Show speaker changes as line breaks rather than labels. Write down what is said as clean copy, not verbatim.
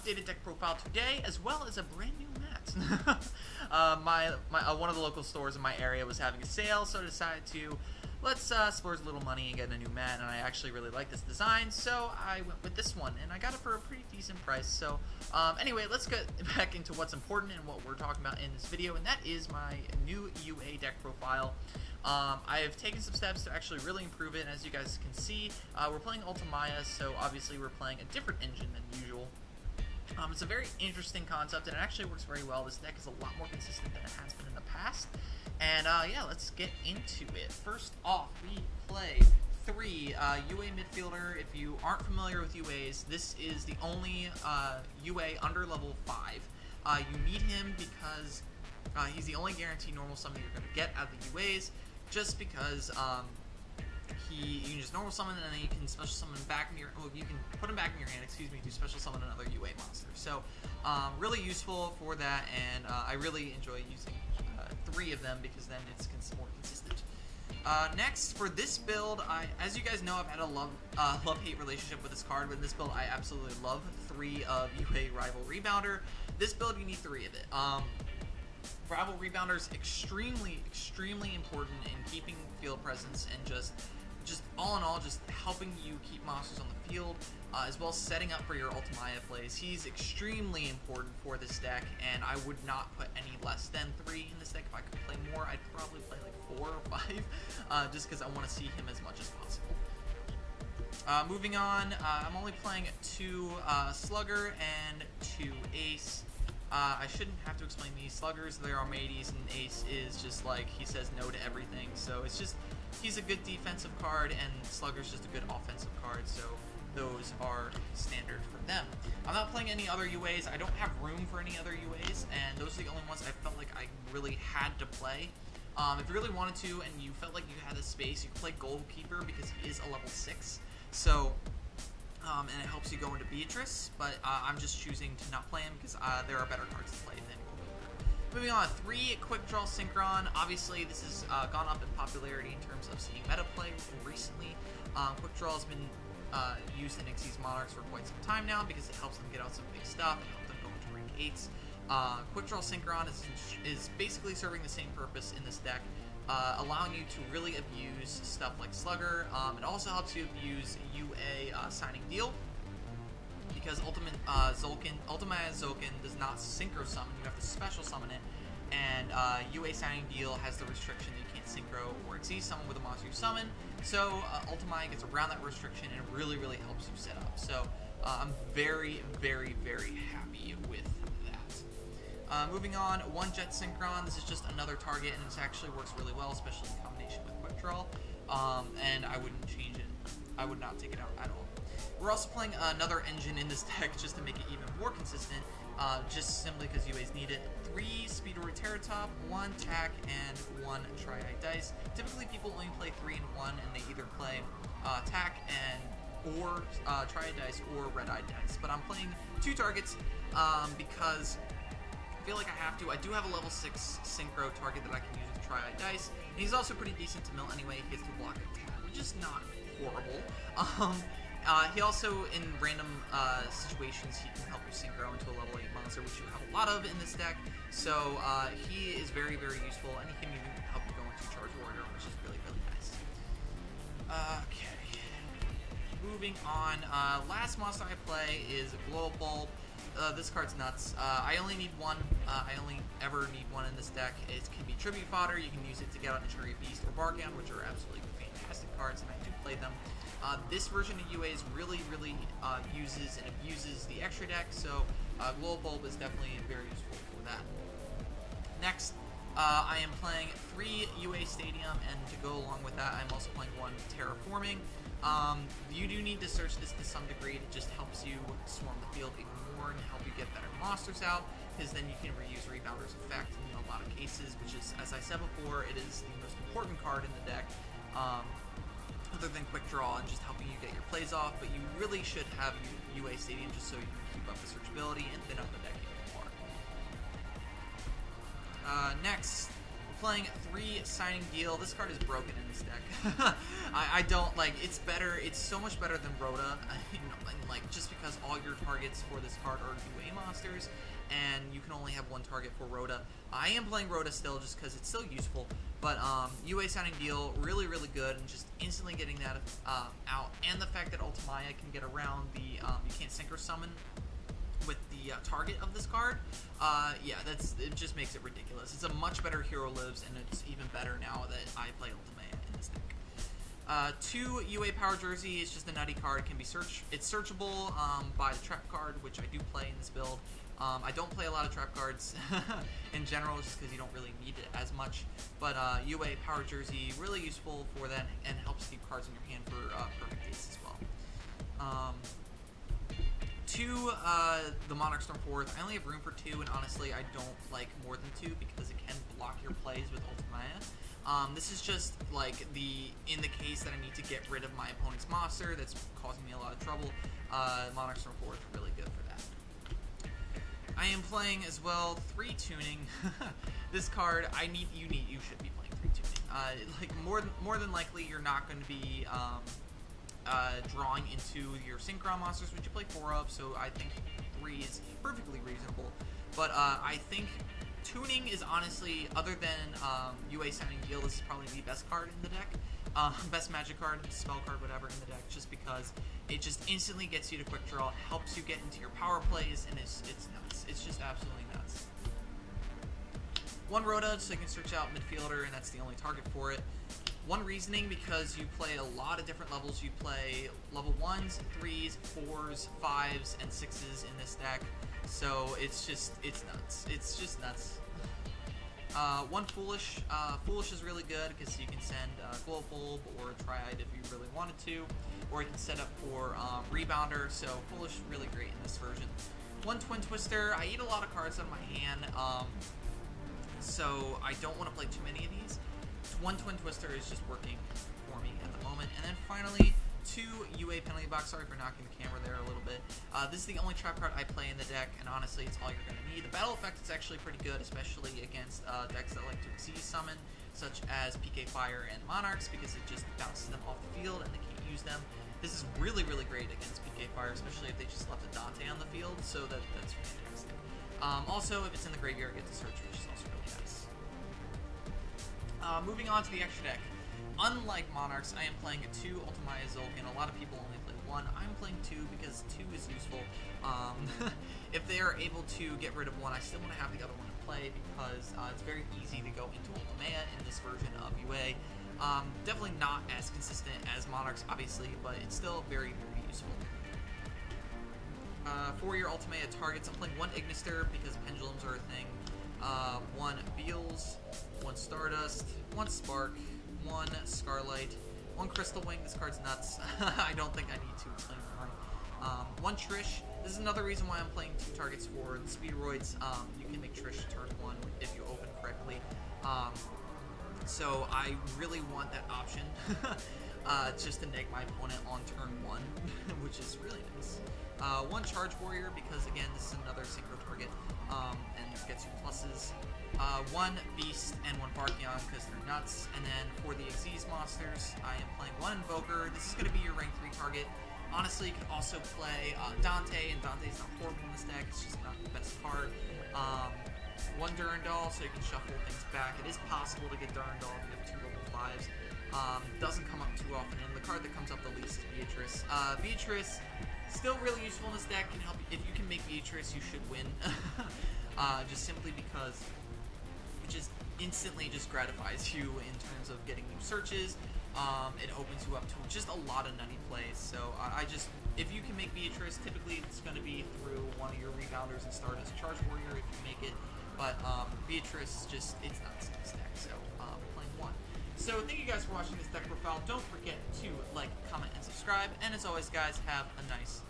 updated deck profile today, as well as a brand new mat. One of the local stores in my area was having a sale, so I decided to let's splurge a little money and get a new mat, and I actually really like this design, so I went with this one, and I got it for a pretty decent price. So anyway, let's get back into what's important and what we're talking about in this video, and that is my new UA deck profile. I have taken some steps to actually really improve it, and as you guys can see, we're playing Ultimaya, so obviously we're playing a different engine than usual. It's a very interesting concept, and it actually works very well. This deck is a lot more consistent than it has been in the past. And yeah, let's get into it. First off, we play 3 UA midfielder. If you aren't familiar with UAs, this is the only UA under level 5. You need him because he's the only guaranteed normal summon you're going to get out of the UAs, just because you can just normal summon, and then you can special summon back in your, you can put him back in your hand, excuse me, to special summon another UA monster. So really useful for that, and I really enjoy using 3 of them because then it's more consistent. Next, for this build, as you guys know, I've had a love-hate relationship with this card, but in this build I absolutely love 3 of UA Rival Rebounder. This build, you need 3 of it. Rival Rebounder is extremely important in keeping field presence and just all in all, just helping you keep monsters on the field, as well as setting up for your Ultimaya plays. He's extremely important for this deck, and I would not put any less than 3 in this deck. If I could play more, I'd probably play like 4 or 5, just because I want to see him as much as possible. Moving on, I'm only playing 2 Slugger and 2 Ace. I shouldn't have to explain these. Sluggers, they're Armades, and Ace is just like, he says no to everything, so it's just, he's a good defensive card, and Slugger's just a good offensive card, so those are standard for them. I'm not playing any other UAs. I don't have room for any other UAs, and those are the only ones I felt like I really had to play. If you really wanted to, and you felt like you had the space, you could play Goalkeeper because he is a level 6, so and it helps you go into Beatrice, but I'm just choosing to not play him because there are better cards to play than Goalkeeper. Moving on, 3 Quick Draw Synchron. Obviously, this has gone up in popularity in terms of seeing meta play recently. Quick Draw has been used in Xyz Monarchs for quite some time now because it helps them get out some big stuff and help them go into rank 8s. Quick Draw Synchron is basically serving the same purpose in this deck, allowing you to really abuse stuff like Slugger. It also helps you abuse UA Signing Deal, because Ultimaya Zolkin does not synchro summon, you have to special summon it, and UA Signing Deal has the restriction that you can't synchro or Xyz summon with a monster you summon, so Ultimaya gets around that restriction, and it really helps you set up. So I'm very happy with that. Moving on, 1 Jet Synchron. This is just another target, and this actually works really well, especially in combination with Quick Draw, and I wouldn't change it. I would not take it out at all. We're also playing another engine in this deck just to make it even more consistent, just simply because UAs need it. 3 Speedroid Terratop, 1 Tack, and 1 Tri-Eye Dice. Typically people only play 3 and 1, and they either play Tack or Tri-Eye Dice or Red-Eye Dice. But I'm playing 2 targets because I feel like I have to. I do have a level 6 Synchro target that I can use with Tri-Eye Dice, and he's also pretty decent to mill anyway. He gets to block a tap, which is not horrible. He also, in random situations, he can help you synchro into a level 8 monster, which you have a lot of in this deck, so he is very useful, and he can even help you go into Charge Warrior, which is really nice. Okay. Moving on, last monster I play is Glow Bulb. This card's nuts. I only need 1. I only ever need 1 in this deck. It can be Tribute Fodder. You can use it to get out Injury Beast or Bargown, which are absolutely fantastic cards, and I do play them. This version of UAs really uses and abuses the extra deck, so Glow Bulb is definitely very useful for that. Next, I am playing 3 UA Stadium, and to go along with that, I'm also playing 1 Terraforming. You do need to search this to some degree. It just helps you swarm the field even more and help you get better monsters out, because then you can reuse Rebounder's effect in a lot of cases, which is, as I said before, it is the most important card in the deck, other than Quick Draw and just helping you get your plays off, but you really should have UA Stadium just so you can keep up the searchability and thin up the deck even more. Next, we're playing 3 Signing Deal. This card is broken in this deck. I don't like. It's better. It's so much better than Rhoda. Like just because all your targets for this card are UA monsters, and you can only have one target for Rhoda. I am playing Rhoda still just because it's still useful. But UA Signing Deal, really, really good, and just instantly getting that out. And the fact that Ultimaya can get around the you can't synchro summon with the target of this card, yeah, it just makes it ridiculous. It's a much better Hero Lives, and it's even better now that I play Ultimaya in this deck. 2 UA Power Jersey is just a nutty card. It can be it's searchable by the trap card, which I do play in this build. I don't play a lot of trap cards in general, just because you don't really need it as much. But UA Power Jersey, really useful for that, and helps keep cards in your hand for perfect days as well. 2, the Monarch Stormforth. I only have room for 2, and honestly, I don't like more than 2 because it can block your plays with Ultimaya. This is just like in the case that I need to get rid of my opponent's monster that's causing me a lot of trouble. Monarch Stormforth really good for that. I am playing as well 3 Tuning. This card, you should be playing 3 Tuning. Like more than likely, you're not going to be drawing into your Synchron monsters, which you play 4 of, so I think 3 is perfectly reasonable. But I think Tuning is honestly, other than UA Signing Deal, this is probably the best card in the deck. Best magic card, spell card, whatever in the deck, just because it just instantly gets you to quick draw, helps you get into your power plays, and it's nuts. It's just absolutely nuts. 1 Rhoda, so you can search out midfielder, and that's the only target for it. 1 Reasoning, because you play a lot of different levels. You play level 1s, 3s, 4s, 5s, and 6s in this deck. So it's nuts. It's just nuts. 1 Foolish. Foolish is really good because you can send Glow Bulb or Triad if you really wanted to, or you can set up for Rebounder. So Foolish is really great in this version. 1 Twin Twister. I eat a lot of cards out of my hand, so I don't want to play too many of these. 1 Twin Twister is just working for me at the moment. And then finally, 2 UA Penalty Box. Sorry for knocking the camera there a little bit. This is the only trap card I play in the deck, and honestly, it's all you're going to need. The battle effect is actually pretty good, especially against decks that like to Exceed Summon, such as PK Fire and Monarchs, because it just bounces them off the field and they can't use them. This is really, really great against PK Fire, especially if they just left a Dante on the field, so that's fantastic. Also, if it's in the graveyard, get to search, which is also really nice. Moving on to the extra deck. Unlike Monarchs, I am playing a 2 Ultimaya Zolkin. A lot of people only play 1. I'm playing 2 because 2 is useful. If they are able to get rid of 1, I still want to have the other one in play because it's very easy to go into Ultimaya in this version of UA. Definitely not as consistent as Monarchs, obviously, but it's still very, very useful. For your Ultimaya targets, I'm playing 1 Ignister because pendulums are a thing. 1 Beals, 1 Stardust, 1 Spark, 1 Scarlight, 1 Crystal Wing. This card's nuts. I don't think I need to explain why. 1 Trish. This is another reason why I'm playing 2 targets for the Speedroids. You can make Trish turn 1 if you open correctly. So I really want that option just to neg my opponent on turn 1, which is really nice. 1 Charge Warrior because, again, this is another synchro target and gets you pluses. 1 Beast and 1 Barkion because they're nuts. And then for the Xyz monsters, I am playing 1 Invoker. This is going to be your rank 3 target. Honestly, you could also play Dante, and Dante's not horrible in this deck. It's just not the best card. 1 Durandal, so you can shuffle things back. It is possible to get Durandal if you have 2 level 5s. Doesn't come up too often, and the card that comes up the least is Beatrice. Beatrice, still really useful in this deck, can help you. If you can make Beatrice, you should win. Just simply because it just instantly just gratifies you in terms of getting new searches. It opens you up to just a lot of nutty plays. So if you can make Beatrice, typically it's going to be through one of your Rebounders and Stardust Charge Warrior if you make it. But Beatrice, it's nuts in this deck. So playing 1. So thank you guys for watching this deck profile. Don't forget to like, comment, and subscribe. And as always, guys, have a nice